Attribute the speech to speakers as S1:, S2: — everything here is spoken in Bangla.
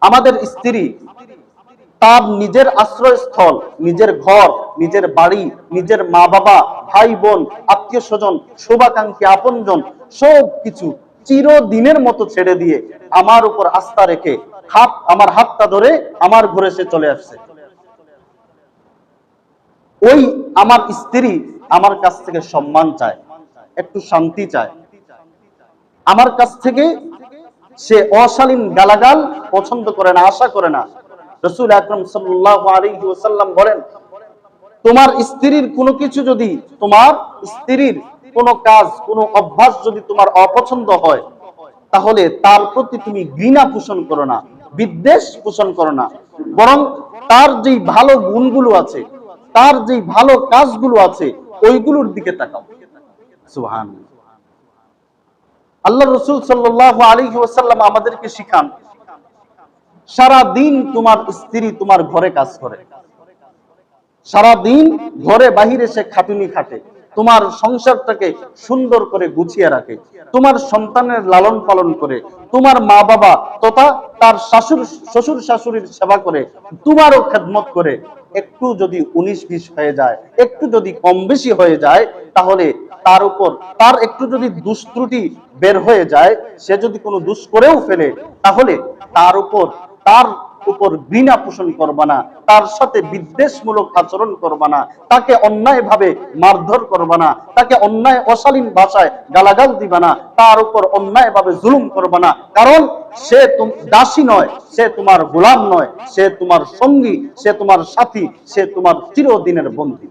S1: আমাদের স্ত্রী তার নিজের আশ্রয়স্থল, নিজের ঘর, নিজের বাড়ি, নিজের মা বাবা, ভাই বোন, আত্মীয় স্বজন, শুভাকাঙ্ক্ষী, আপনজন সব কিছু চিরদিনের মতো ছেড়ে দিয়ে আমার উপর আস্থা রেখে আমার হাতটা ধরে আমার ঘরে সে চলে আসছে। ওই আমার স্ত্রী আমার কাছ থেকে সম্মান চায়, একটু শান্তি চায়, আমার কাছ থেকে সে অশালীন গালাগাল পছন্দ করে না, আশা করে না। রাসূল আকরাম সাল্লাল্লাহু আলাইহি ওয়াসাল্লাম বলেন, তোমার স্ত্রীর কোনো কিছু যদি, তোমার স্ত্রীর কোনো কাজ, কোনো অভ্যাস যদি তোমার অপছন্দ হয়, তাহলে তার প্রতি তুমি ঘৃণা পোষণ করো না, বিদ্বেষ পোষণ করো না, বরং তার যেই ভালো গুণগুলো আছে, তার যেই ভালো কাজগুলো আছে, ওইগুলোর দিকে তাকাও। সুবহানাল্লাহ। আল্লাহ রাসূল সাল্লাল্লাহু আলাইহি ওয়াসাল্লাম আমাদেরকে শিখান, সারা দিন তোমার স্ত্রী তোমার ঘরে কাজ করে, সারা দিন ঘরে বাহিরে সে খাটুনি খাটে, তোমার সংসারটাকে সুন্দর করে গুছিয়ে রাখে, তোমার সন্তানের লালন পালন করে, তোমার মা বাবা তথা তার শ্বশুর শাশুড়ির সেবা করে, তোমারও খেদমত করে। একটু যদি 19-20 হয়ে যায়, একটু যদি কম বেশি হয়ে যায়, তাহলে তার উপর তার একটু যদি দুষ্ত্রুটি বের হয়ে যায়, সে যদি কোনো দোষ করেও ফেলে, তাহলে তার উপর ঘৃণা পোষণ করবা না, তার সাথে বিদ্বেষমূলক আচরণ করবা না, তাকে অন্যায় ভাবে মারধর করবা না, তাকে অন্যায় অশালীন ভাষায় গালাগাল দিবা না, তার উপর অন্যায় ভাবে জুলুম করবা না। কারণ সে দাসী নয়, সে তোমার গোলাম নয়, সে তোমার সঙ্গী, সে তোমার সাথী, সে তোমার চিরদিনের বন্ধু।